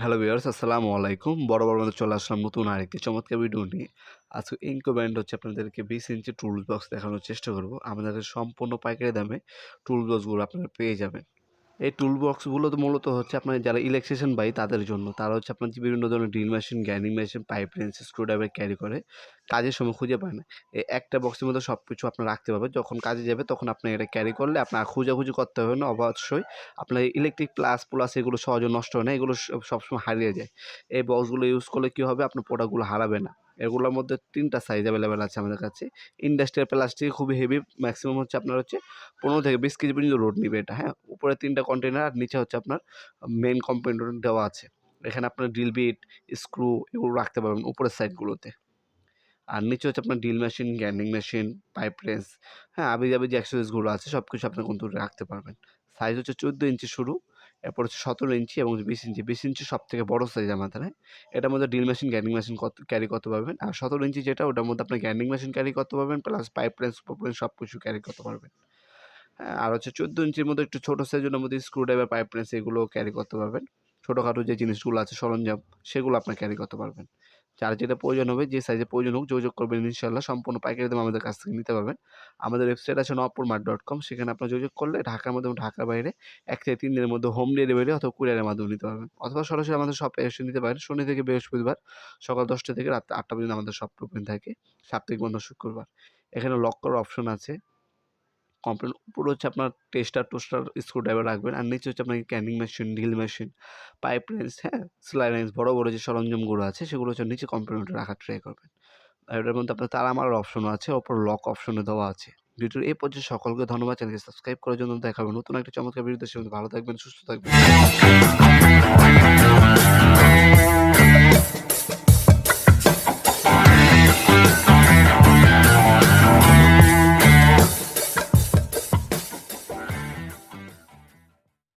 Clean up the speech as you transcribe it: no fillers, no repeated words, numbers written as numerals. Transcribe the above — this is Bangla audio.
হ্যালো ভিউয়ার্স, আসসালামু আলাইকুম। বরাবর মতো চলে আসলাম নতুন আরেকটি চমৎকার ভিডিও নিয়ে। আজকে ইনকো ব্র্যান্ড হচ্ছে আপনাদেরকে 20 ইঞ্চি টুলস বক্স দেখানোর চেষ্টা করব। আমাদের কাছে সম্পূর্ণ পাইকারি দামে টুলস বক্সগুলো আপনারা পেয়ে যাবেন। এই টুল বক্সগুলো তো মূলত হচ্ছে আপনার যারা ইলেকট্রিশিয়ান ভাই তাদের জন্য। তারা হচ্ছে আপনার যে বিভিন্ন ধরনের drill machine, grinding machine, pipe wrench, screwdriver carry করে কাজের সময় খুঁজে পায় না। এই একটা বক্সের মধ্যে সবকিছু আপনার রাখতে পারবেন। যখন কাজে যাবে তখন আপনি এটা ক্যারি করলে আপনার খোঁজাখুঁজি করতে হবে না। অবশ্যই আপনার ইলেকট্রিক প্লাস এগুলো সহজে নষ্ট হয় না। এগুলো সবসময় হারিয়ে যায়। এই বক্সগুলো ইউজ করলে কী হবে, আপনার প্রোডাক্টগুলো হারাবে না। এগুলোর মধ্যে 3টা সাইজ অ্যাভেলেবেল আছে আমাদের কাছে। ইন্ডাস্ট্রিয়াল প্লাস্টিক খুবই হেভি, ম্যাক্সিমাম হচ্ছে আপনার হচ্ছে 15 থেকে 20 কেজি পর্যন্ত লোড নিবে এটা, হ্যাঁ? উপরে 3টা কন্টেইনার আর নিচে হচ্ছে আপনার মেইন কম্পোনেন্ট দেওয়া আছে। এখানে আপনার ড্রিল বিট, স্ক্রু এগুলো রাখতে পারবেন উপরের সাইডগুলোতে। আর নিচে হচ্ছে আপনার drill machine, grinding machine, pipe wrench, হ্যাঁ? হাবিজাবি যে অ্যাক্সেসরিজগুলো আছে সবকিছু আপনি কিন্তু রাখতে পারবেন। সাইজ হচ্ছে 14 ইঞ্চি শুরু, এরপর হচ্ছে 17 ইঞ্চি এবং 20 ইঞ্চি। 20 ইঞ্চি সবথেকে বড় সাইজ আমাদের, হ্যাঁ? এটার মধ্যে drill machine, grinding machine carry করতে পারবেন। আর 17 ইঞ্চি যেটা ওটার মধ্যে আপনি গ্রাইন্ডিং মেশিন ক্যারি করতে পারবেন, প্লাস পাইপ রেঞ্চ, সবকিছু ক্যারি করতে পারবেন। হ্যাঁ, আর হচ্ছে 14 ইঞ্চির মধ্যে একটু ছোটো সাইজের মধ্যে স্ক্রুড্রাইভার, পাইপ রেঞ্চ এগুলোও ক্যারি করতে পারবেন। ছোটোখাটো যে জিনিসগুলো আছে সরঞ্জাম সেগুলো আপনার ক্যারি করতে পারবেন। যার যেটা প্রয়োজন হবে, যে সাইজে প্রয়োজন হোক যোগাযোগ করবেন, ইনশাআল্লাহ সম্পূর্ণ পাইকারি দামে আমাদের কাছ থেকে নিতে পারবেন। আমাদের ওয়েবসাইট আছে nopurmart.com, সেখানে আপনার যোগাযোগ করলে ঢাকার মধ্যে এবং ঢাকার বাইরে 1 থেকে 3 দিনের মধ্যে হোম ডেলিভারি অথবা কুরিয়ারের মাধ্যমে নিতে পারবেন। অথবা সরাসরি আমাদের শপে এসে নিতে পারেন। শনি থেকে বৃহস্পতিবার সকাল 10টা থেকে রাত 8টা পর্যন্ত আমাদের শপ ওপেন থাকে। সাপ্তাহিক বন্ধ শুক্রবার। এখানে লক করার অপশন আছে। উপরে হচ্ছে আপনার টোস্টার স্ক্রুড্রাইভার রাখবেন, আর নিচে হচ্ছে আপনার grinding machine, drill machine, pipe wrench, হ্যাঁ? সেলাই রেঞ্চ, বড় যে সরঞ্জামগুলো আছে সেগুলো হচ্ছে নিচে কম্পার্টমেন্টে রাখার ট্রাই করবেন। আর এটার মধ্যে আপনার তালা মারার অপশনও আছে, ওপর লক অপশনে দেওয়া আছে। ভিডিওর এই পর্যায়ে সকলকে ধন্যবাদ। চ্যানেলকে সাবস্ক্রাইব করার জন্য। দেখা হবে নতুন একটা চমৎকার ভিডিওতে। সে ভালো থাকবেন, সুস্থ থাকবেন।